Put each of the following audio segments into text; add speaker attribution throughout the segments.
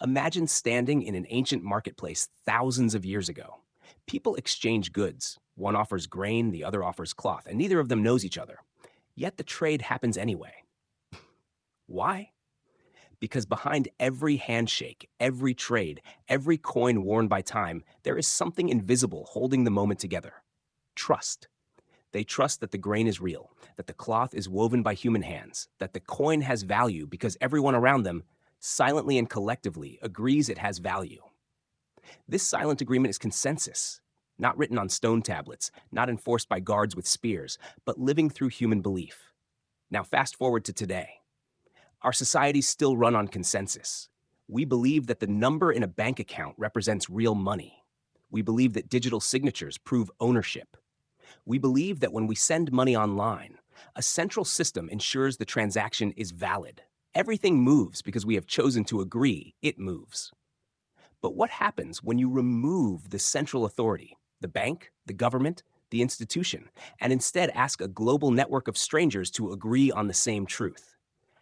Speaker 1: Imagine standing in an ancient marketplace thousands of years ago. People exchange goods. One offers grain, the other offers cloth, and neither of them knows each other. Yet the trade happens anyway. Why? Because behind every handshake, every trade, every coin worn by time, there is something invisible holding the moment together. Trust. They trust that the grain is real, that the cloth is woven by human hands, that the coin has value because everyone around them, silently and collectively, agrees it has value. This silent agreement is consensus, not written on stone tablets, not enforced by guards with spears, but living through human belief. Now, fast forward to today. Our societies still run on consensus. We believe that the number in a bank account represents real money. We believe that digital signatures prove ownership. We believe that when we send money online, a central system ensures the transaction is valid. Everything moves because we have chosen to agree it moves. But what happens when you remove the central authority, the bank, the government, the institution, and instead ask a global network of strangers to agree on the same truth?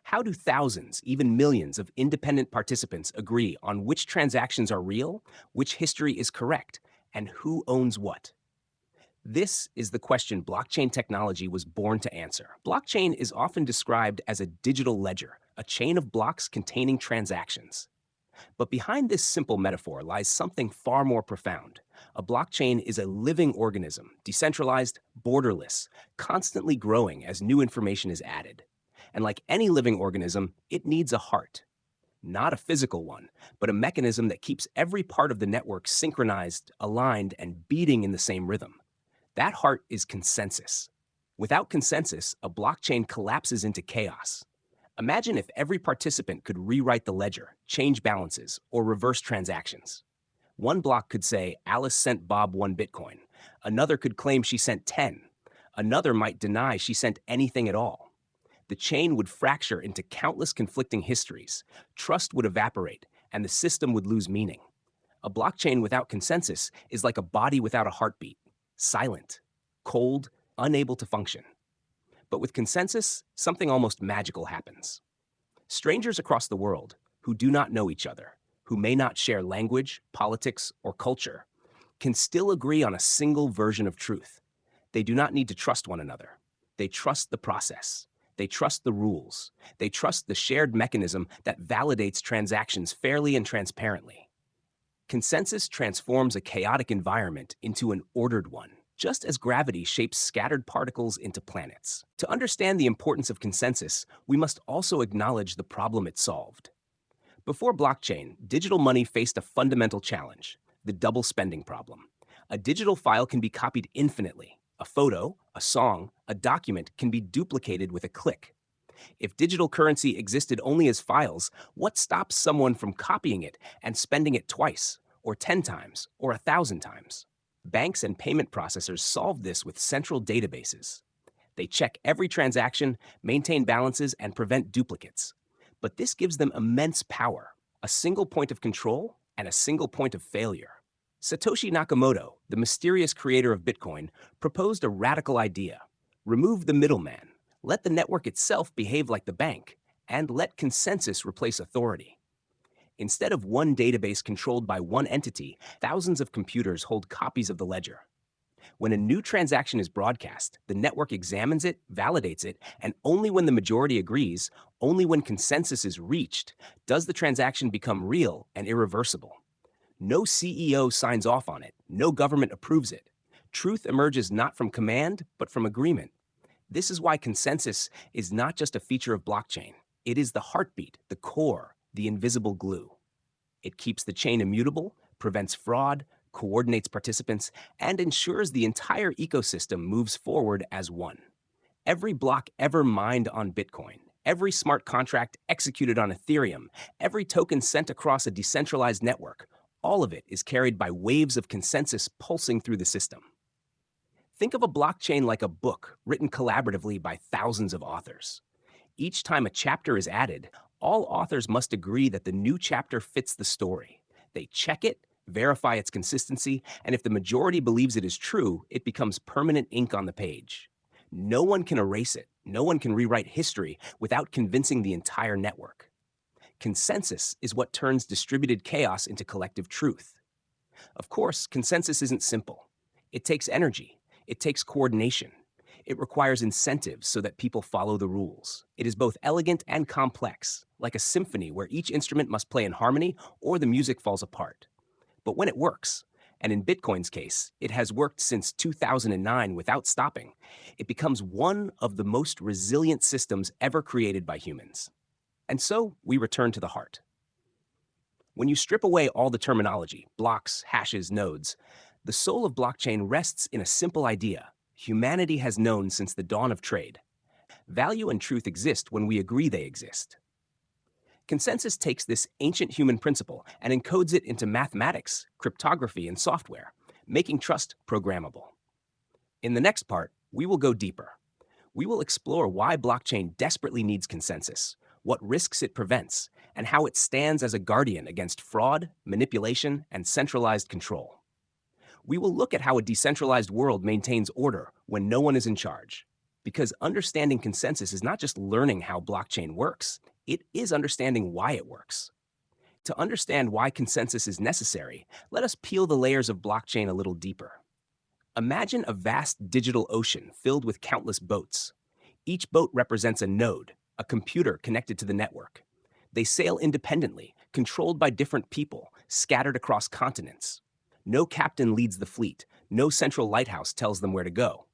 Speaker 1: How do thousands, even millions of independent participants agree on which transactions are real, which history is correct, and who owns what? This is the question blockchain technology was born to answer. Blockchain is often described as a digital ledger, a chain of blocks containing transactions. But behind this simple metaphor lies something far more profound. A blockchain is a living organism, decentralized, borderless, constantly growing as new information is added. And like any living organism, it needs a heart. Not a physical one, but a mechanism that keeps every part of the network synchronized, aligned, and beating in the same rhythm. That heart is consensus. Without consensus, a blockchain collapses into chaos. Imagine if every participant could rewrite the ledger, change balances, or reverse transactions. One block could say Alice sent Bob 1 Bitcoin. Another could claim she sent 10. Another might deny she sent anything at all. The chain would fracture into countless conflicting histories. Trust would evaporate, and the system would lose meaning. A blockchain without consensus is like a body without a heartbeat, silent, cold, unable to function. But with consensus, something almost magical happens. Strangers across the world, who do not know each other, who may not share language, politics, or culture, can still agree on a single version of truth. They do not need to trust one another. They trust the process. They trust the rules. They trust the shared mechanism that validates transactions fairly and transparently. Consensus transforms a chaotic environment into an ordered one, just as gravity shapes scattered particles into planets. To understand the importance of consensus, we must also acknowledge the problem it solved. Before blockchain, digital money faced a fundamental challenge: the double spending problem. A digital file can be copied infinitely. A photo, a song, a document can be duplicated with a click. If digital currency existed only as files, what stops someone from copying it and spending it twice, or 10 times, or 1,000 times? Banks and payment processors solve this with central databases. They check every transaction, maintain balances, and prevent duplicates. But this gives them immense power, a single point of control and a single point of failure. Satoshi Nakamoto, the mysterious creator of Bitcoin, proposed a radical idea: remove the middleman, let the network itself behave like the bank, and let consensus replace authority. Instead of one database controlled by one entity, thousands of computers hold copies of the ledger. When a new transaction is broadcast, the network examines it, validates it, and only when the majority agrees, only when consensus is reached, does the transaction become real and irreversible. No CEO signs off on it. No government approves it. Truth emerges not from command, but from agreement. This is why consensus is not just a feature of blockchain. It is the heartbeat, the core, the invisible glue. It keeps the chain immutable, prevents fraud, coordinates participants, and ensures the entire ecosystem moves forward as one. Every block ever mined on Bitcoin, every smart contract executed on Ethereum, every token sent across a decentralized network, all of it is carried by waves of consensus pulsing through the system. Think of a blockchain like a book written collaboratively by thousands of authors. Each time a chapter is added, all authors must agree that the new chapter fits the story. They check it, verify its consistency, and if the majority believes it is true, it becomes permanent ink on the page. No one can erase it. No one can rewrite history without convincing the entire network. Consensus is what turns distributed chaos into collective truth. Of course, consensus isn't simple. It takes energy, it takes coordination, it requires incentives so that people follow the rules. It is both elegant and complex, like a symphony where each instrument must play in harmony or the music falls apart. But when it works, and in Bitcoin's case, it has worked since 2009 without stopping, it becomes one of the most resilient systems ever created by humans. And so we return to the heart. When you strip away all the terminology, blocks, hashes, nodes, the soul of blockchain rests in a simple idea humanity has known since the dawn of trade. Value and truth exist when we agree they exist. Consensus takes this ancient human principle and encodes it into mathematics, cryptography, and software, making trust programmable. In the next part, we will go deeper. We will explore why blockchain desperately needs consensus, what risks it prevents, and how it stands as a guardian against fraud, manipulation, and centralized control. We will look at how a decentralized world maintains order when no one is in charge. Because understanding consensus is not just learning how blockchain works, it is understanding why it works. To understand why consensus is necessary, let us peel the layers of blockchain a little deeper. Imagine a vast digital ocean filled with countless boats. Each boat represents a node, a computer connected to the network. They sail independently, controlled by different people, scattered across continents. No captain leads the fleet, no central lighthouse tells them where to go.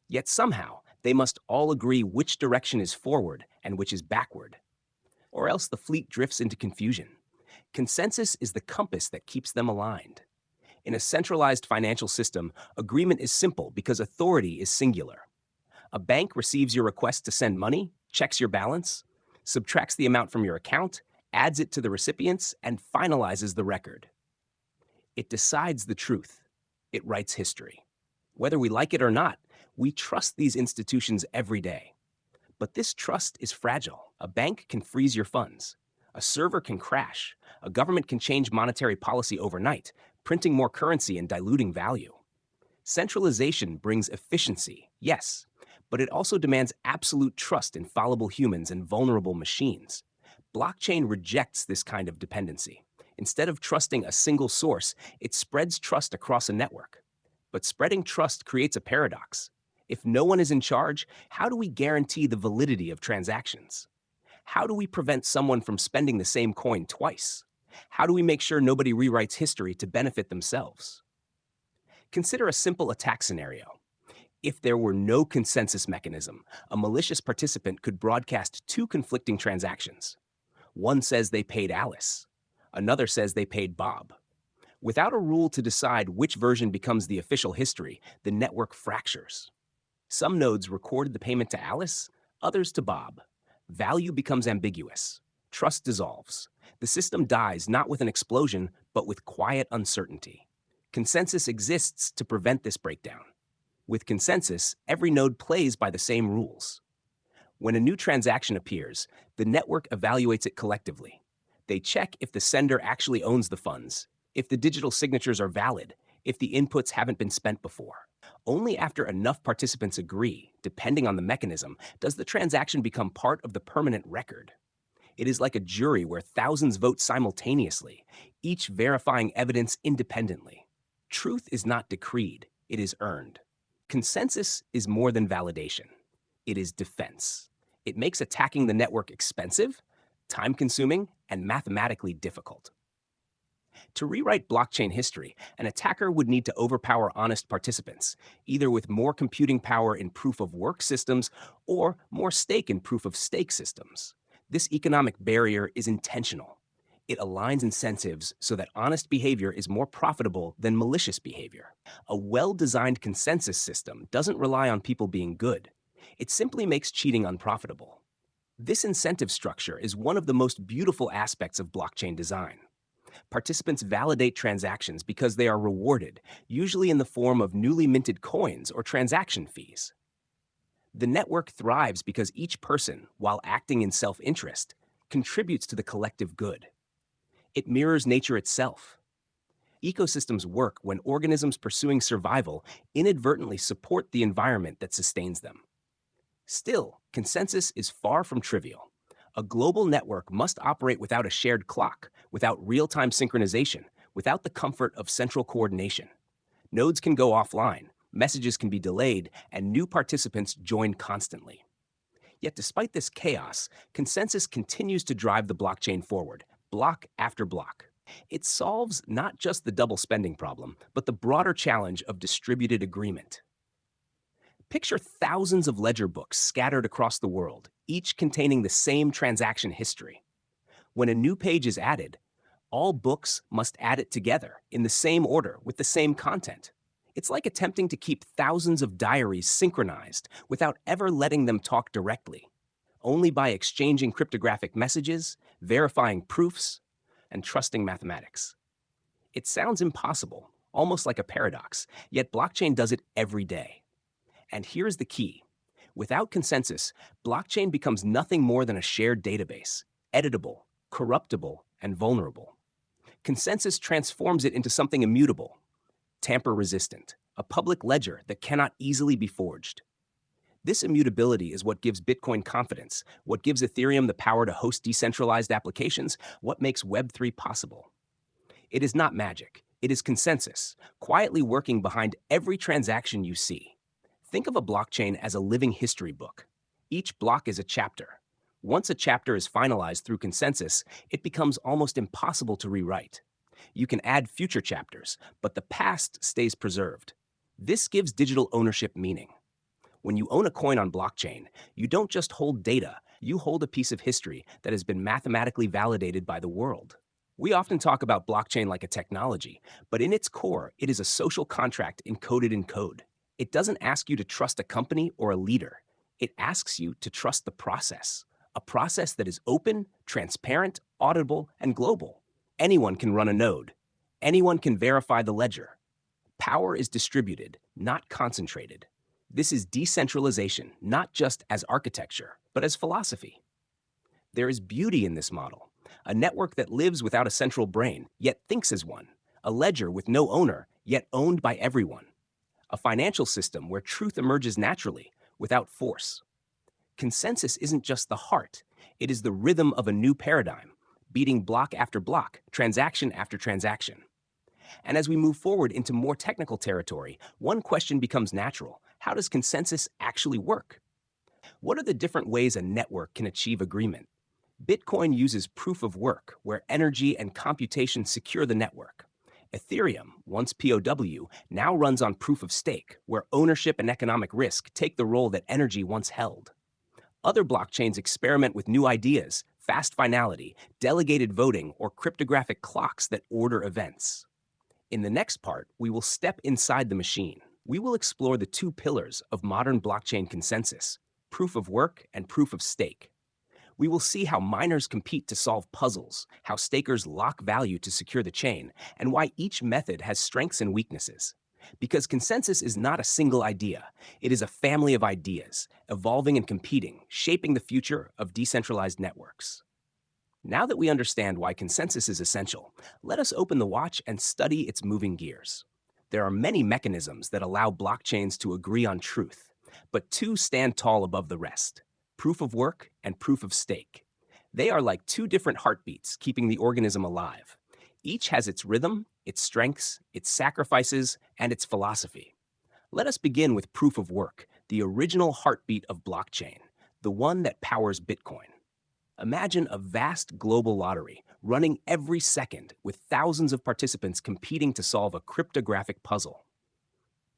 Speaker 1: Yet somehow, they must all agree which direction is forward and which is backward. Or else the fleet drifts into confusion. Consensus is the compass that keeps them aligned. In a centralized financial system, agreement is simple because authority is singular. A bank receives your request to send money, checks your balance, subtracts the amount from your account, adds it to the recipients, and finalizes the record. It decides the truth. It writes history. Whether we like it or not, we trust these institutions every day. But this trust is fragile. A bank can freeze your funds. A server can crash. A government can change monetary policy overnight, printing more currency and diluting value. Centralization brings efficiency, yes, but it also demands absolute trust in fallible humans and vulnerable machines. Blockchain rejects this kind of dependency. Instead of trusting a single source, it spreads trust across a network. But spreading trust creates a paradox. If no one is in charge, how do we guarantee the validity of transactions? How do we prevent someone from spending the same coin twice? How do we make sure nobody rewrites history to benefit themselves? Consider a simple attack scenario. If there were no consensus mechanism, a malicious participant could broadcast two conflicting transactions. One says they paid Alice. Another says they paid Bob. Without a rule to decide which version becomes the official history, the network fractures. Some nodes recorded the payment to Alice, others to Bob. Value becomes ambiguous. Trust dissolves. The system dies not with an explosion, but with quiet uncertainty. Consensus exists to prevent this breakdown. With consensus, every node plays by the same rules. When a new transaction appears, the network evaluates it collectively. They check if the sender actually owns the funds, if the digital signatures are valid, if the inputs haven't been spent before. Only after enough participants agree, depending on the mechanism, does the transaction become part of the permanent record. It is like a jury where thousands vote simultaneously, each verifying evidence independently. Truth is not decreed, it is earned. Consensus is more than validation. It is defense. It makes attacking the network expensive, time-consuming, and mathematically difficult. To rewrite blockchain history, an attacker would need to overpower honest participants, either with more computing power in proof-of-work systems or more stake in proof-of-stake systems. This economic barrier is intentional. It aligns incentives so that honest behavior is more profitable than malicious behavior. A well-designed consensus system doesn't rely on people being good. It simply makes cheating unprofitable. This incentive structure is one of the most beautiful aspects of blockchain design. Participants validate transactions because they are rewarded, usually in the form of newly minted coins or transaction fees. The network thrives because each person, while acting in self-interest, contributes to the collective good. It mirrors nature itself. Ecosystems work when organisms pursuing survival inadvertently support the environment that sustains them. Still, consensus is far from trivial. A global network must operate without a shared clock, without real-time synchronization, without the comfort of central coordination. Nodes can go offline, messages can be delayed, and new participants join constantly. Yet despite this chaos, consensus continues to drive the blockchain forward, block after block. It solves not just the double spending problem, but the broader challenge of distributed agreement. Picture thousands of ledger books scattered across the world, each containing the same transaction history. When a new page is added, all books must add it together in the same order with the same content. It's like attempting to keep thousands of diaries synchronized without ever letting them talk directly, only by exchanging cryptographic messages, verifying proofs, and trusting mathematics. It sounds impossible, almost like a paradox, yet blockchain does it every day. And here's the key. Without consensus, blockchain becomes nothing more than a shared database, editable, corruptible, and vulnerable. Consensus transforms it into something immutable, tamper-resistant, a public ledger that cannot easily be forged. This immutability is what gives Bitcoin confidence, what gives Ethereum the power to host decentralized applications, what makes Web3 possible. It is not magic, it is consensus, quietly working behind every transaction you see. Think of a blockchain as a living history book. Each block is a chapter. Once a chapter is finalized through consensus, it becomes almost impossible to rewrite. You can add future chapters, but the past stays preserved. This gives digital ownership meaning. When you own a coin on blockchain, you don't just hold data, you hold a piece of history that has been mathematically validated by the world. We often talk about blockchain like a technology, but in its core, it is a social contract encoded in code. It doesn't ask you to trust a company or a leader. It asks you to trust the process, a process that is open, transparent, auditable, and global. Anyone can run a node. Anyone can verify the ledger. Power is distributed, not concentrated. This is decentralization, not just as architecture, but as philosophy. There is beauty in this model, a network that lives without a central brain, yet thinks as one, a ledger with no owner, yet owned by everyone, a financial system where truth emerges naturally, without force. Consensus isn't just the heart, it is the rhythm of a new paradigm, beating block after block, transaction after transaction. And as we move forward into more technical territory, one question becomes natural. How does consensus actually work? What are the different ways a network can achieve agreement? Bitcoin uses proof of work, where energy and computation secure the network. Ethereum, once POW, now runs on proof of stake, where ownership and economic risk take the role that energy once held. Other blockchains experiment with new ideas, fast finality, delegated voting, or cryptographic clocks that order events. In the next part, we will step inside the machine. We will explore the two pillars of modern blockchain consensus, proof of work and proof of stake. We will see how miners compete to solve puzzles, how stakers lock value to secure the chain, and why each method has strengths and weaknesses. Because consensus is not a single idea, it is a family of ideas, evolving and competing, shaping the future of decentralized networks. Now that we understand why consensus is essential, let us open the watch and study its moving gears. There are many mechanisms that allow blockchains to agree on truth, but two stand tall above the rest: proof of work and proof of stake. They are like two different heartbeats keeping the organism alive. Each has its rhythm, its strengths, its sacrifices, and its philosophy. Let us begin with proof of work, the original heartbeat of blockchain, the one that powers Bitcoin. Imagine a vast global lottery running every second with thousands of participants competing to solve a cryptographic puzzle.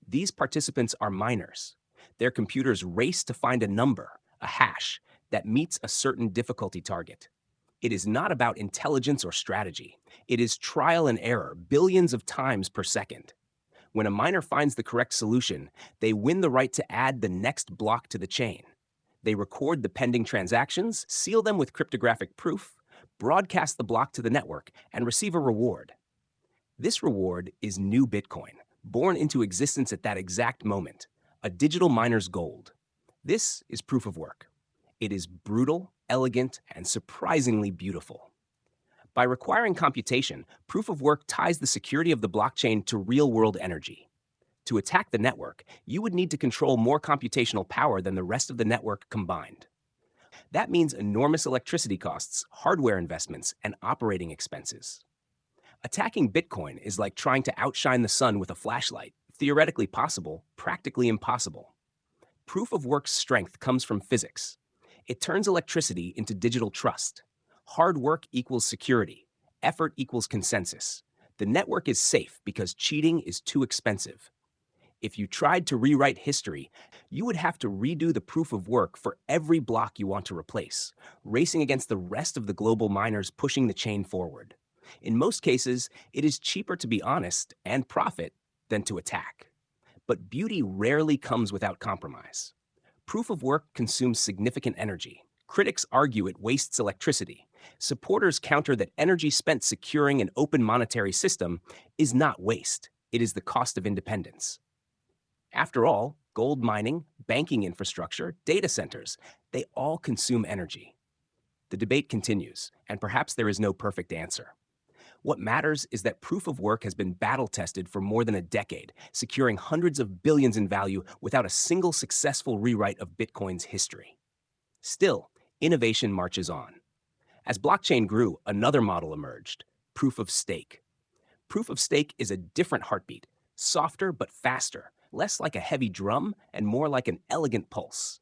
Speaker 1: These participants are miners. Their computers race to find a number, a hash, that meets a certain difficulty target. It is not about intelligence or strategy. It is trial and error, billions of times per second. When a miner finds the correct solution, they win the right to add the next block to the chain. They record the pending transactions, seal them with cryptographic proof, broadcast the block to the network, and receive a reward. This reward is new Bitcoin, born into existence at that exact moment, a digital miner's gold. This is proof of work. It is brutal, elegant, and surprisingly beautiful. By requiring computation, proof of work ties the security of the blockchain to real-world energy. To attack the network, you would need to control more computational power than the rest of the network combined. That means enormous electricity costs, hardware investments, and operating expenses. Attacking Bitcoin is like trying to outshine the sun with a flashlight. Theoretically possible, practically impossible. Proof of work's strength comes from physics. It turns electricity into digital trust. Hard work equals security. Effort equals consensus. The network is safe because cheating is too expensive. If you tried to rewrite history, you would have to redo the proof of work for every block you want to replace, racing against the rest of the global miners pushing the chain forward. In most cases, it is cheaper to be honest and profit than to attack. But beauty rarely comes without compromise. Proof of work consumes significant energy. Critics argue it wastes electricity. Supporters counter that energy spent securing an open monetary system is not waste, it is the cost of independence. After all, gold mining, banking infrastructure, data centers, they all consume energy. The debate continues, and perhaps there is no perfect answer. What matters is that proof of work has been battle tested for more than a decade, securing hundreds of billions in value without a single successful rewrite of Bitcoin's history. Still, innovation marches on. As blockchain grew, another model emerged: proof of stake. Proof of stake is a different heartbeat, softer but faster, less like a heavy drum and more like an elegant pulse.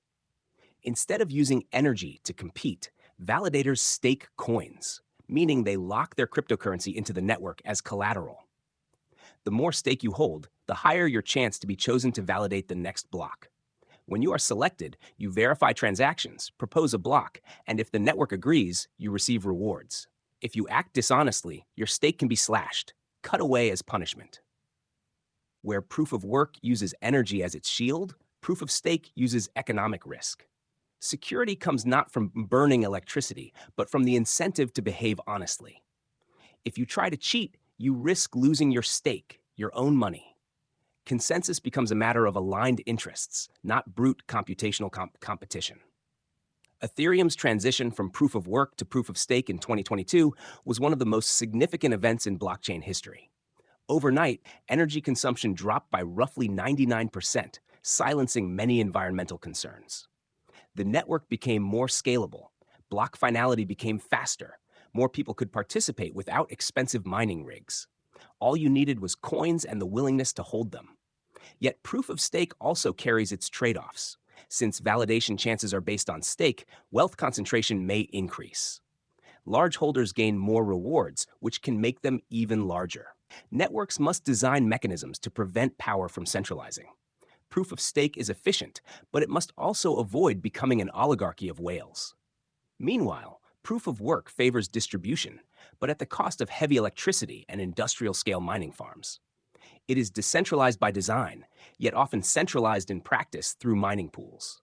Speaker 1: Instead of using energy to compete, validators stake coins, meaning they lock their cryptocurrency into the network as collateral. The more stake you hold, the higher your chance to be chosen to validate the next block. When you are selected, you verify transactions, propose a block, and if the network agrees, you receive rewards. If you act dishonestly, your stake can be slashed, cut away as punishment. Where proof of work uses energy as its shield, proof of stake uses economic risk. Security comes not from burning electricity, but from the incentive to behave honestly. If you try to cheat, you risk losing your stake, your own money. Consensus becomes a matter of aligned interests, not brute computational competition. Ethereum's transition from proof of work to proof of stake in 2022 was one of the most significant events in blockchain history. Overnight, energy consumption dropped by roughly 99%, silencing many environmental concerns. The network became more scalable. Block finality became faster. More people could participate without expensive mining rigs. All you needed was coins and the willingness to hold them. Yet proof of stake also carries its trade-offs. Since validation chances are based on stake, wealth concentration may increase. Large holders gain more rewards, which can make them even larger. Networks must design mechanisms to prevent power from centralizing. Proof of stake is efficient, but it must also avoid becoming an oligarchy of whales. Meanwhile, proof of work favors distribution, but at the cost of heavy electricity and industrial-scale mining farms. It is decentralized by design, yet often centralized in practice through mining pools.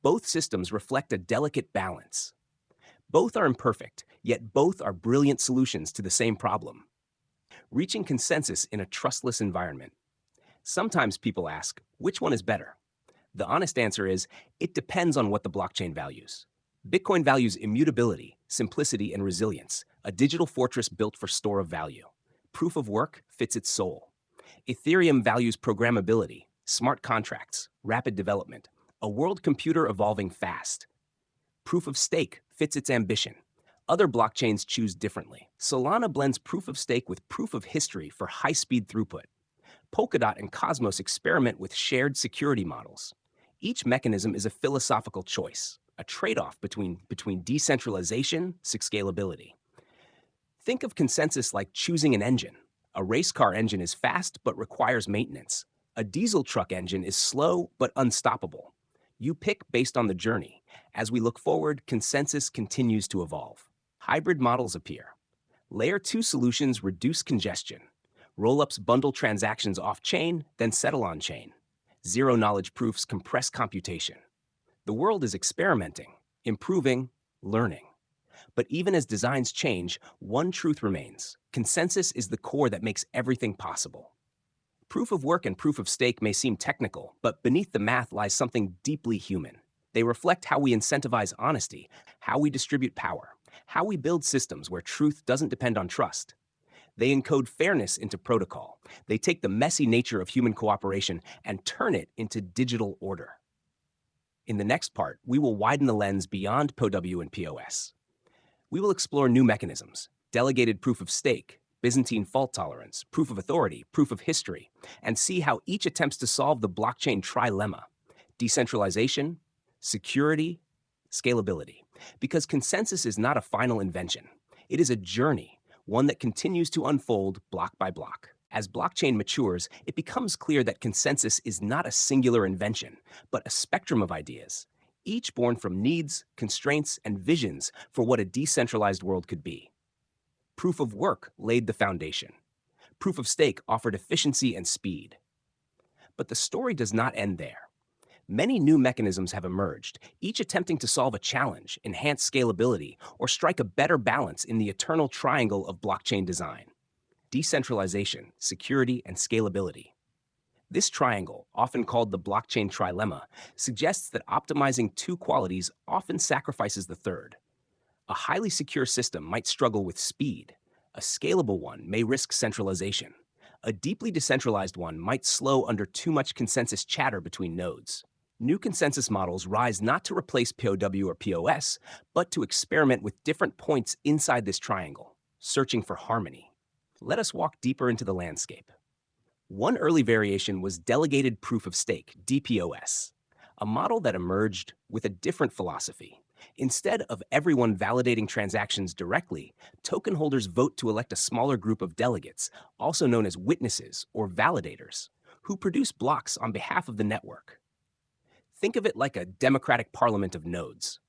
Speaker 1: Both systems reflect a delicate balance. Both are imperfect, yet both are brilliant solutions to the same problem: reaching consensus in a trustless environment. Sometimes people ask, which one is better? The honest answer is, it depends on what the blockchain values. Bitcoin values immutability, simplicity, and resilience, a digital fortress built for store of value. Proof of work fits its soul. Ethereum values programmability, smart contracts, rapid development, a world computer evolving fast. Proof of stake fits its ambition. Other blockchains choose differently. Solana blends proof of stake with proof of history for high-speed throughput. Polkadot and Cosmos experiment with shared security models. Each mechanism is a philosophical choice, a trade-off between decentralization, scalability. Think of consensus like choosing an engine. A race car engine is fast but requires maintenance. A diesel truck engine is slow but unstoppable. You pick based on the journey. As we look forward, consensus continues to evolve. Hybrid models appear. Layer 2 solutions reduce congestion. Rollups bundle transactions off-chain, then settle on-chain. Zero-knowledge proofs compress computation. The world is experimenting, improving, learning. But even as designs change, one truth remains: consensus is the core that makes everything possible. Proof of work and proof of stake may seem technical, but beneath the math lies something deeply human. They reflect how we incentivize honesty, how we distribute power, how we build systems where truth doesn't depend on trust. They encode fairness into protocol. They take the messy nature of human cooperation and turn it into digital order. In the next part, we will widen the lens beyond POW and POS. We will explore new mechanisms, delegated proof of stake, Byzantine fault tolerance, proof of authority, proof of history, and see how each attempts to solve the blockchain trilemma: decentralization, security, scalability. Because consensus is not a final invention, it is a journey, one that continues to unfold block by block. As blockchain matures, it becomes clear that consensus is not a singular invention, but a spectrum of ideas, each born from needs, constraints, and visions for what a decentralized world could be. Proof of work laid the foundation. Proof of stake offered efficiency and speed. But the story does not end there. Many new mechanisms have emerged, each attempting to solve a challenge, enhance scalability, or strike a better balance in the eternal triangle of blockchain design: decentralization, security, and scalability. This triangle, often called the blockchain trilemma, suggests that optimizing two qualities often sacrifices the third. A highly secure system might struggle with speed. A scalable one may risk centralization. A deeply decentralized one might slow under too much consensus chatter between nodes. New consensus models rise not to replace POW or POS, but to experiment with different points inside this triangle, searching for harmony. Let us walk deeper into the landscape. One early variation was delegated proof of stake, DPoS, a model that emerged with a different philosophy. Instead of everyone validating transactions directly, token holders vote to elect a smaller group of delegates, also known as witnesses or validators, who produce blocks on behalf of the network. Think of it like a democratic parliament of nodes.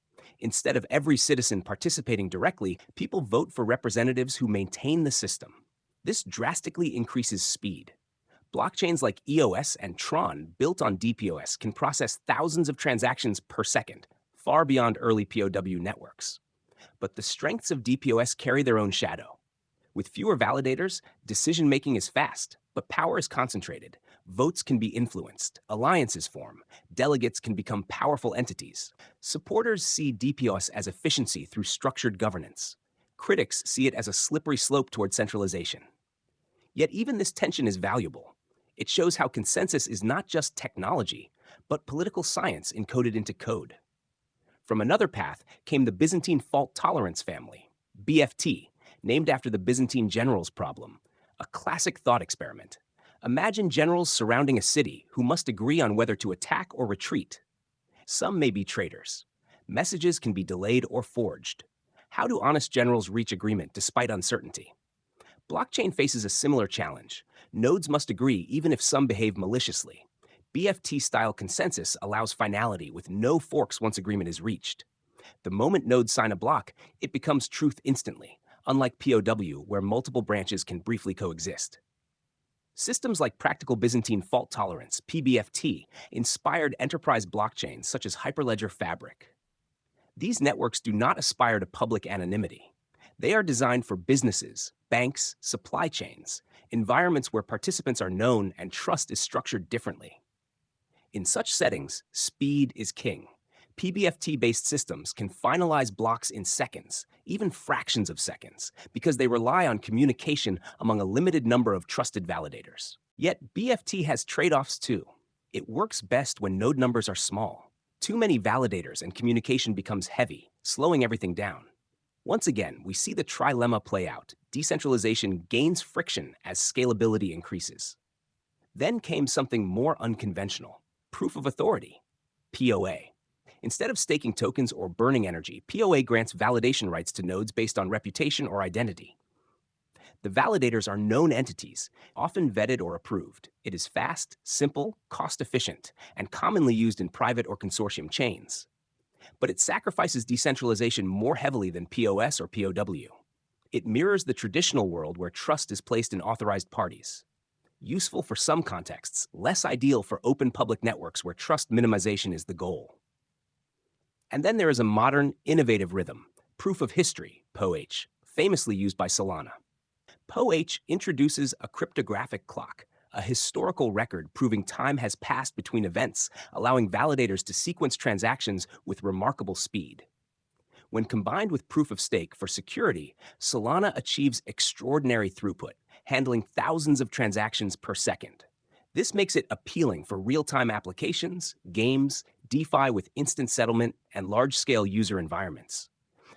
Speaker 1: Instead of every citizen participating directly, people vote for representatives who maintain the system. This drastically increases speed. Blockchains like EOS and Tron, built on DPoS, can process thousands of transactions per second, far beyond early POW networks. But the strengths of DPoS carry their own shadow. With fewer validators, decision-making is fast, but power is concentrated. Votes can be influenced, alliances form, delegates can become powerful entities. Supporters see DPoS as efficiency through structured governance. Critics see it as a slippery slope toward centralization. Yet even this tension is valuable. It shows how consensus is not just technology, but political science encoded into code. From another path came the Byzantine fault tolerance family, BFT, named after the Byzantine generals problem, a classic thought experiment. Imagine generals surrounding a city who must agree on whether to attack or retreat. Some may be traitors. Messages can be delayed or forged. How do honest generals reach agreement despite uncertainty? Blockchain faces a similar challenge. Nodes must agree even if some behave maliciously. BFT-style consensus allows finality with no forks once agreement is reached. The moment nodes sign a block, it becomes truth instantly, unlike POW, where multiple branches can briefly coexist. Systems like practical Byzantine fault tolerance, PBFT, inspired enterprise blockchains such as Hyperledger Fabric. These networks do not aspire to public anonymity. They are designed for businesses, banks, supply chains, environments where participants are known and trust is structured differently. In such settings, speed is king. PBFT-based systems can finalize blocks in seconds, even fractions of seconds, because they rely on communication among a limited number of trusted validators. Yet BFT has trade-offs too. It works best when node numbers are small. Too many validators and communication becomes heavy, slowing everything down. Once again, we see the trilemma play out. Decentralization gains friction as scalability increases. Then came something more unconventional: proof of authority, POA. Instead of staking tokens or burning energy, POA grants validation rights to nodes based on reputation or identity. The validators are known entities, often vetted or approved. It is fast, simple, cost-efficient, and commonly used in private or consortium chains. But it sacrifices decentralization more heavily than POS or POW. It mirrors the traditional world where trust is placed in authorized parties. Useful for some contexts, less ideal for open public networks where trust minimization is the goal. And then there is a modern, innovative rhythm, proof of history, POH, famously used by Solana. POH introduces a cryptographic clock, a historical record proving time has passed between events, allowing validators to sequence transactions with remarkable speed. When combined with proof of stake for security, Solana achieves extraordinary throughput, handling thousands of transactions per second. This makes it appealing for real-time applications, games, DeFi with instant settlement and large-scale user environments.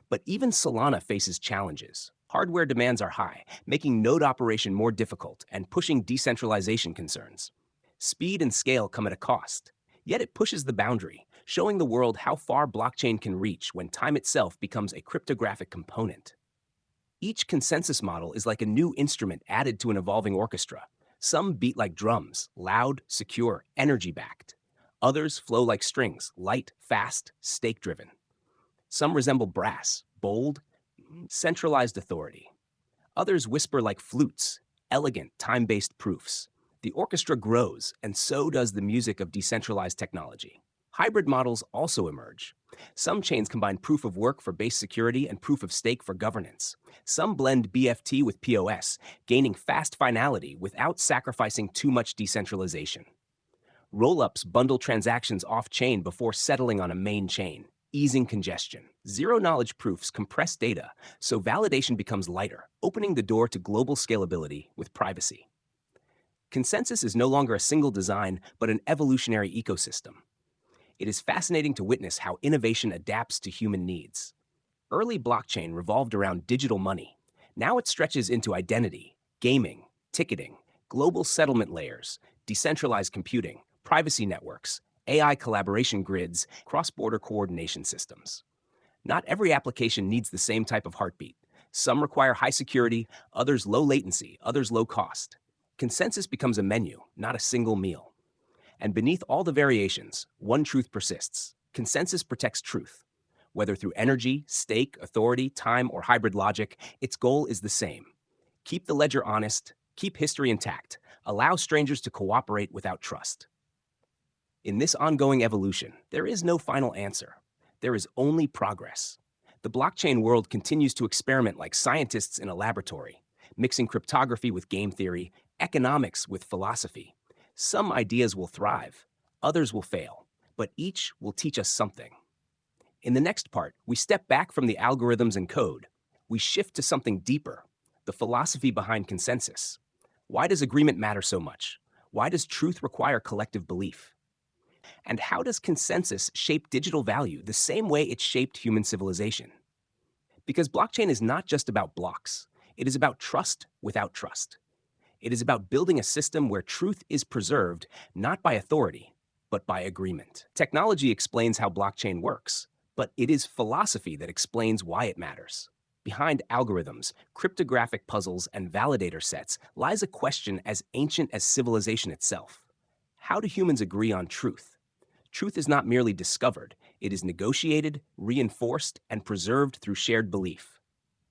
Speaker 1: But even Solana faces challenges. Hardware demands are high, making node operation more difficult and pushing decentralization concerns. Speed and scale come at a cost, yet it pushes the boundary, showing the world how far blockchain can reach when time itself becomes a cryptographic component. Each consensus model is like a new instrument added to an evolving orchestra. Some beat like drums, loud, secure, energy-backed. Others flow like strings, light, fast, stake-driven. Some resemble brass, bold, centralized authority. Others whisper like flutes, elegant, time-based proofs. The orchestra grows, and so does the music of decentralized technology. Hybrid models also emerge. Some chains combine proof of work for base security and proof of stake for governance. Some blend BFT with POS, gaining fast finality without sacrificing too much decentralization. Rollups bundle transactions off-chain before settling on a main chain, easing congestion. Zero-knowledge proofs compress data, so validation becomes lighter, opening the door to global scalability with privacy. Consensus is no longer a single design, but an evolutionary ecosystem. It is fascinating to witness how innovation adapts to human needs. Early blockchain revolved around digital money. Now it stretches into identity, gaming, ticketing, global settlement layers, decentralized computing, privacy networks, AI collaboration grids, cross-border coordination systems. Not every application needs the same type of heartbeat. Some require high security, others low latency, others low cost. Consensus becomes a menu, not a single meal. And beneath all the variations, one truth persists. Consensus protects truth. Whether through energy, stake, authority, time, or hybrid logic, its goal is the same. Keep the ledger honest, keep history intact, allow strangers to cooperate without trust. In this ongoing evolution, there is no final answer. There is only progress. The blockchain world continues to experiment like scientists in a laboratory, mixing cryptography with game theory, economics with philosophy. Some ideas will thrive, others will fail, but each will teach us something. In the next part, we step back from the algorithms and code. We shift to something deeper, the philosophy behind consensus. Why does agreement matter so much? Why does truth require collective belief? And how does consensus shape digital value the same way it shaped human civilization? Because blockchain is not just about blocks. It is about trust without trust. It is about building a system where truth is preserved, not by authority, but by agreement. Technology explains how blockchain works, but it is philosophy that explains why it matters. Behind algorithms, cryptographic puzzles, and validator sets lies a question as ancient as civilization itself. How do humans agree on truth? Truth is not merely discovered, it is negotiated, reinforced, and preserved through shared belief.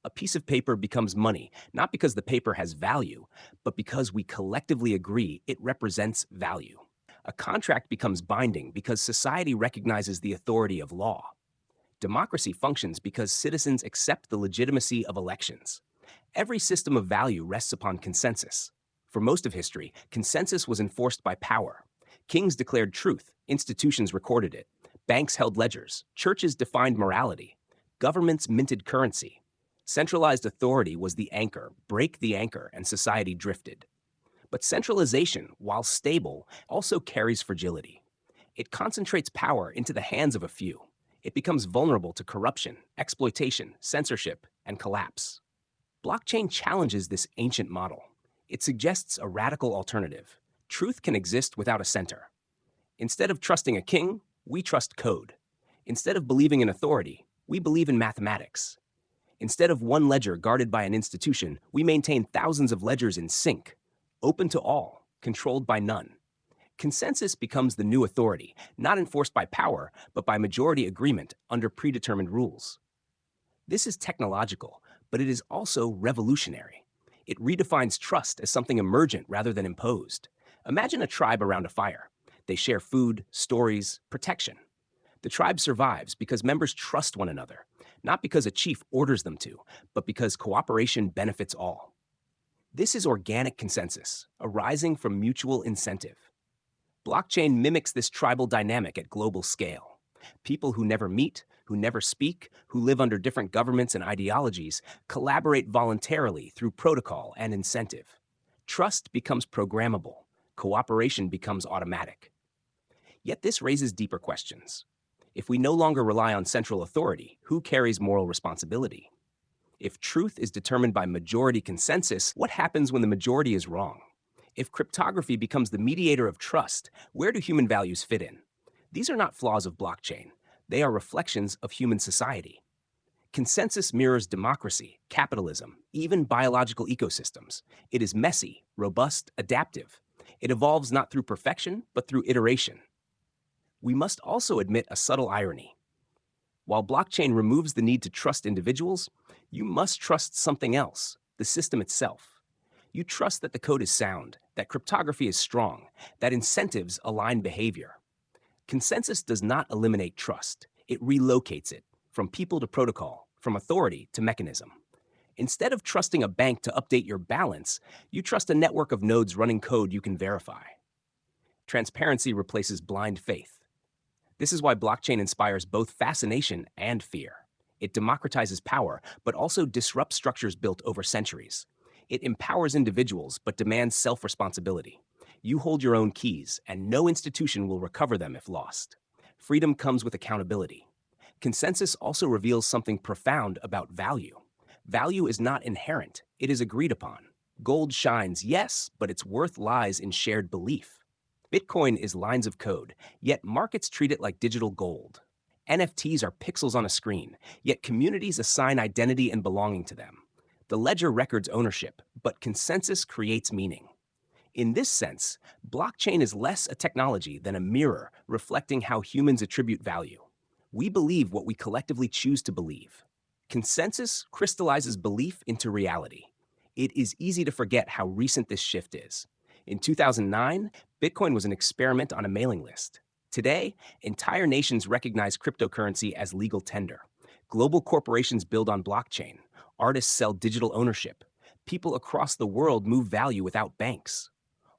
Speaker 1: A piece of paper becomes money, not because the paper has value, but because we collectively agree it represents value. A contract becomes binding because society recognizes the authority of law. Democracy functions because citizens accept the legitimacy of elections. Every system of value rests upon consensus. For most of history, consensus was enforced by power. Kings declared truth, institutions recorded it, banks held ledgers, churches defined morality, governments minted currency. Centralized authority was the anchor, break the anchor, and society drifted. But centralization, while stable, also carries fragility. It concentrates power into the hands of a few. It becomes vulnerable to corruption, exploitation, censorship, and collapse. Blockchain challenges this ancient model. It suggests a radical alternative. Truth can exist without a center. Instead of trusting a king, we trust code. Instead of believing in authority, we believe in mathematics. Instead of one ledger guarded by an institution, we maintain thousands of ledgers in sync, open to all, controlled by none. Consensus becomes the new authority, not enforced by power, but by majority agreement under predetermined rules. This is technological, but it is also revolutionary. It redefines trust as something emergent rather than imposed. Imagine a tribe around a fire. They share food, stories, protection. The tribe survives because members trust one another, not because a chief orders them to, but because cooperation benefits all. This is organic consensus, arising from mutual incentive. Blockchain mimics this tribal dynamic at global scale. People who never meet, who never speak, who live under different governments and ideologies, collaborate voluntarily through protocol and incentive. Trust becomes programmable. Cooperation becomes automatic. Yet this raises deeper questions. If we no longer rely on central authority, who carries moral responsibility? If truth is determined by majority consensus, what happens when the majority is wrong? If cryptography becomes the mediator of trust, where do human values fit in? These are not flaws of blockchain. They are reflections of human society. Consensus mirrors democracy, capitalism, even biological ecosystems. It is messy, robust, adaptive. It evolves not through perfection, but through iteration. We must also admit a subtle irony. While blockchain removes the need to trust individuals, you must trust something else, the system itself. You trust that the code is sound, that cryptography is strong, that incentives align behavior. Consensus does not eliminate trust. It relocates it from people to protocol, from authority to mechanism. Instead of trusting a bank to update your balance, you trust a network of nodes running code you can verify. Transparency replaces blind faith. This is why blockchain inspires both fascination and fear. It democratizes power, but also disrupts structures built over centuries. It empowers individuals, but demands self-responsibility. You hold your own keys, and no institution will recover them if lost. Freedom comes with accountability. Consensus also reveals something profound about value. Value is not inherent, it is agreed upon. Gold shines, yes, but its worth lies in shared belief. Bitcoin is lines of code, yet markets treat it like digital gold. NFTs are pixels on a screen, yet communities assign identity and belonging to them. The ledger records ownership, but consensus creates meaning. In this sense, blockchain is less a technology than a mirror reflecting how humans attribute value. We believe what we collectively choose to believe. Consensus crystallizes belief into reality. It is easy to forget how recent this shift is. In 2009, Bitcoin was an experiment on a mailing list. Today, entire nations recognize cryptocurrency as legal tender. Global corporations build on blockchain. Artists sell digital ownership. People across the world move value without banks.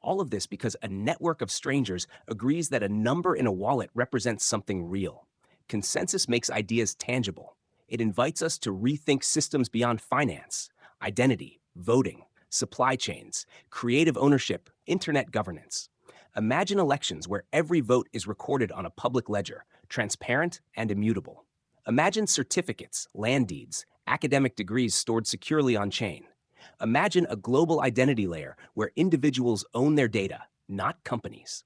Speaker 1: All of this because a network of strangers agrees that a number in a wallet represents something real. Consensus makes ideas tangible. It invites us to rethink systems beyond finance, identity, voting, supply chains, creative ownership, internet governance. Imagine elections where every vote is recorded on a public ledger, transparent and immutable. Imagine certificates, land deeds, academic degrees stored securely on-chain. Imagine a global identity layer where individuals own their data, not companies.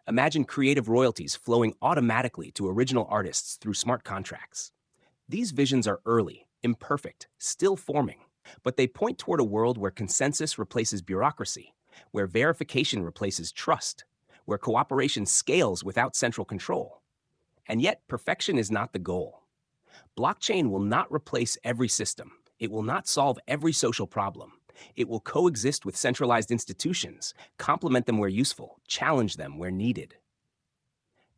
Speaker 1: Imagine creative royalties flowing automatically to original artists through smart contracts. These visions are early, imperfect, still forming, but they point toward a world where consensus replaces bureaucracy, where verification replaces trust, where cooperation scales without central control. And yet, perfection is not the goal. Blockchain will not replace every system. It will not solve every social problem. It will coexist with centralized institutions, complement them where useful, challenge them where needed.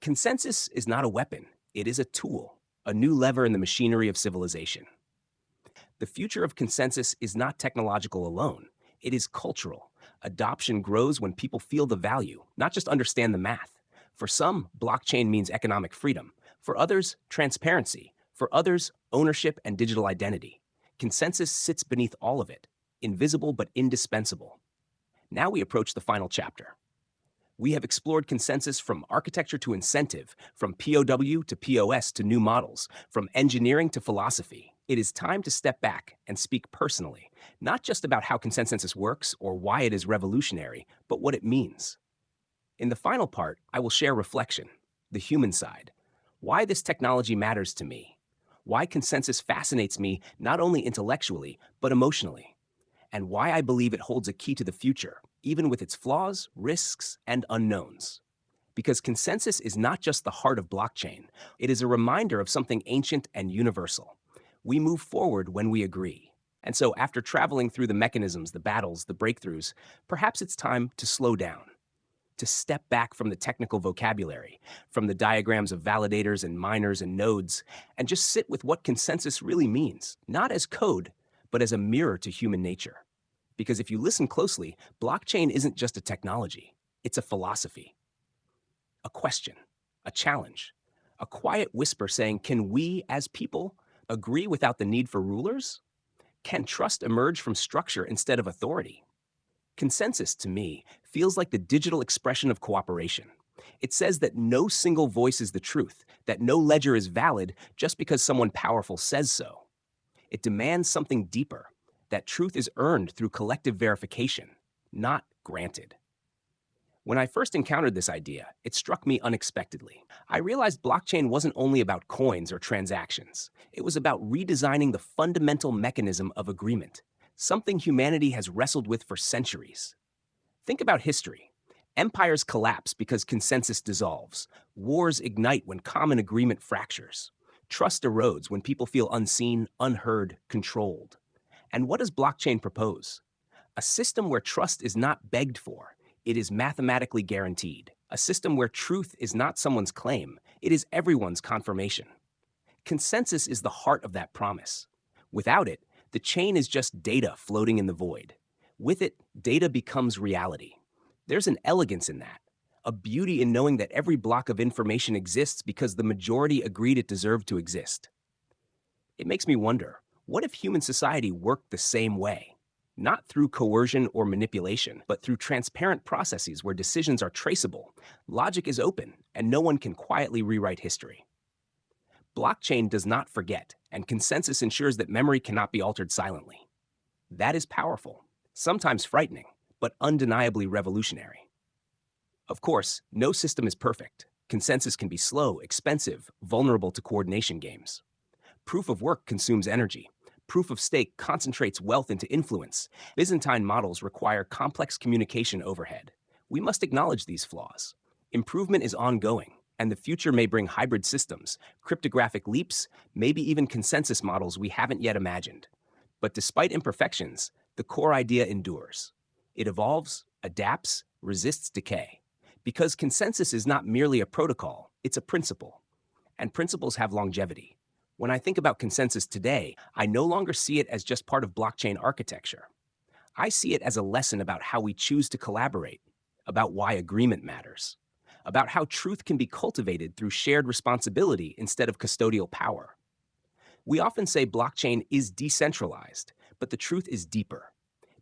Speaker 1: Consensus is not a weapon. It is a tool, a new lever in the machinery of civilization. The future of consensus is not technological alone. It is cultural. Adoption grows when people feel the value, not just understand the math. For some, blockchain means economic freedom. For others, transparency. For others, ownership and digital identity. Consensus sits beneath all of it, invisible but indispensable. Now we approach the final chapter. We have explored consensus from architecture to incentive, from POW to POS to new models, from engineering to philosophy. It is time to step back and speak personally, not just about how consensus works or why it is revolutionary, but what it means. In the final part, I will share reflection, the human side, why this technology matters to me, why consensus fascinates me not only intellectually, but emotionally, and why I believe it holds a key to the future, even with its flaws, risks, and unknowns. Because consensus is not just the heart of blockchain, it is a reminder of something ancient and universal. We move forward when we agree. And so after traveling through the mechanisms, the battles, the breakthroughs, perhaps it's time to slow down, to step back from the technical vocabulary, from the diagrams of validators and miners and nodes, and just sit with what consensus really means, not as code, but as a mirror to human nature. Because if you listen closely, blockchain isn't just a technology, it's a philosophy. A question, a challenge, a quiet whisper saying, can we as people agree without the need for rulers? Can trust emerge from structure instead of authority? Consensus, to me, feels like the digital expression of cooperation. It says that no single voice is the truth, that no ledger is valid just because someone powerful says so. It demands something deeper, that truth is earned through collective verification, not granted. When I first encountered this idea, it struck me unexpectedly. I realized blockchain wasn't only about coins or transactions. It was about redesigning the fundamental mechanism of agreement, something humanity has wrestled with for centuries. Think about history. Empires collapse because consensus dissolves. Wars ignite when common agreement fractures. Trust erodes when people feel unseen, unheard, controlled. And what does blockchain propose? A system where trust is not begged for, it is mathematically guaranteed. A system where truth is not someone's claim, it is everyone's confirmation. Consensus is the heart of that promise. Without it, the chain is just data floating in the void. With it, data becomes reality. There's an elegance in that, a beauty in knowing that every block of information exists because the majority agreed it deserved to exist. It makes me wonder, what if human society worked the same way? Not through coercion or manipulation, but through transparent processes where decisions are traceable, logic is open, and no one can quietly rewrite history. Blockchain does not forget, and consensus ensures that memory cannot be altered silently. That is powerful, sometimes frightening, but undeniably revolutionary. Of course, no system is perfect. Consensus can be slow, expensive, vulnerable to coordination games. Proof of work consumes energy. Proof of stake concentrates wealth into influence. Byzantine models require complex communication overhead. We must acknowledge these flaws. Improvement is ongoing, and the future may bring hybrid systems, cryptographic leaps, maybe even consensus models we haven't yet imagined. But despite imperfections, the core idea endures. It evolves, adapts, resists decay. Because consensus is not merely a protocol, it's a principle. And principles have longevity. When I think about consensus today, I no longer see it as just part of blockchain architecture. I see it as a lesson about how we choose to collaborate, about why agreement matters, about how truth can be cultivated through shared responsibility instead of custodial power. We often say blockchain is decentralized, but the truth is deeper.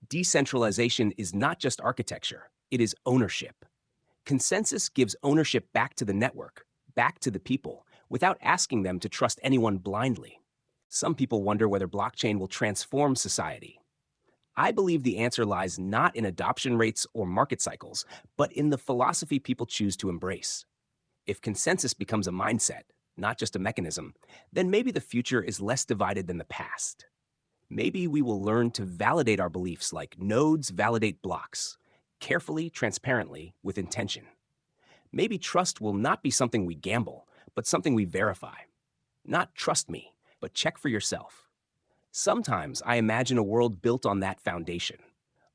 Speaker 1: Decentralization is not just architecture, it is ownership. Consensus gives ownership back to the network, back to the people, without asking them to trust anyone blindly. Some people wonder whether blockchain will transform society. I believe the answer lies not in adoption rates or market cycles, but in the philosophy people choose to embrace. If consensus becomes a mindset, not just a mechanism, then maybe the future is less divided than the past. Maybe we will learn to validate our beliefs like nodes validate blocks, carefully, transparently, with intention. Maybe trust will not be something we gamble, but something we verify. Not trust me, but check for yourself. Sometimes I imagine a world built on that foundation.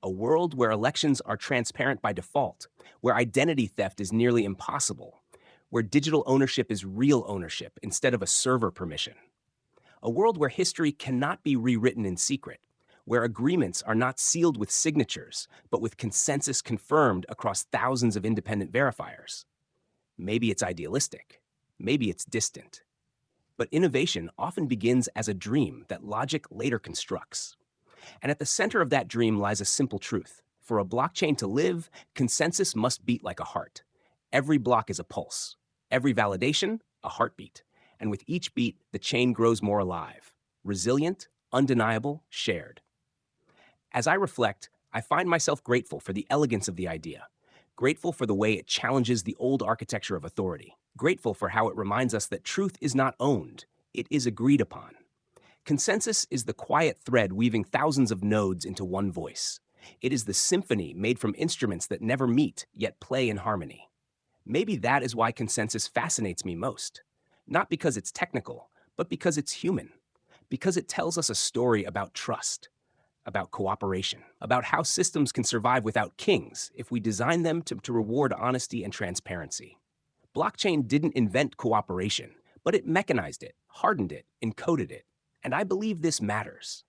Speaker 1: A world where elections are transparent by default, where identity theft is nearly impossible, where digital ownership is real ownership instead of a server permission. A world where history cannot be rewritten in secret, where agreements are not sealed with signatures, but with consensus confirmed across thousands of independent verifiers. Maybe it's idealistic. Maybe it's distant. But innovation often begins as a dream that logic later constructs. And at the center of that dream lies a simple truth. For a blockchain to live, consensus must beat like a heart. Every block is a pulse. Every validation, a heartbeat. And with each beat, the chain grows more alive, resilient, undeniable, shared. As I reflect, I find myself grateful for the elegance of the idea, grateful for the way it challenges the old architecture of authority, grateful for how it reminds us that truth is not owned, it is agreed upon. Consensus is the quiet thread weaving thousands of nodes into one voice. It is the symphony made from instruments that never meet, yet play in harmony. Maybe that is why consensus fascinates me most. Not because it's technical, but because it's human. Because it tells us a story about trust, about cooperation, about how systems can survive without kings if we design them to reward honesty and transparency. Blockchain didn't invent cooperation, but it mechanized it, hardened it, encoded it. And I believe this matters.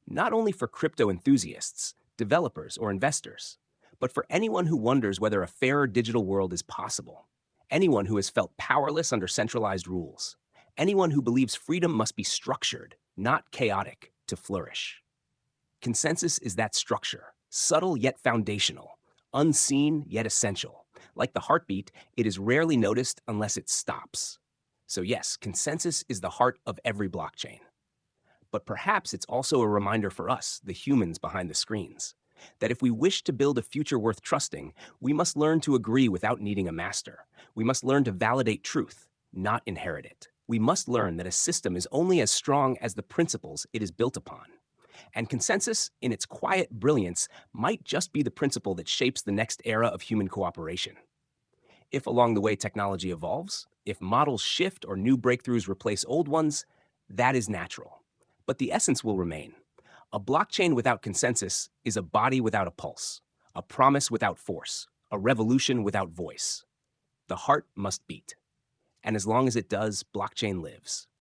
Speaker 1: Not only for crypto enthusiasts, developers, or investors, but for anyone who wonders whether a fairer digital world is possible. Anyone who has felt powerless under centralized rules. Anyone who believes freedom must be structured, not chaotic, to flourish. Consensus is that structure, subtle yet foundational, unseen yet essential, Like the heartbeat, it is rarely noticed unless it stops. So, yes, consensus is the heart of every blockchain. But perhaps it's also a reminder for us, the humans behind the screens, that if we wish to build a future worth trusting, we must learn to agree without needing a master. We must learn to validate truth, not inherit it. We must learn that a system is only as strong as the principles it is built upon. And consensus, in its quiet brilliance, might just be the principle that shapes the next era of human cooperation. If along the way technology evolves, if models shift or new breakthroughs replace old ones, that is natural. But the essence will remain. A blockchain without consensus is a body without a pulse, a promise without force, a revolution without voice. The heart must beat. And as long as it does, blockchain lives.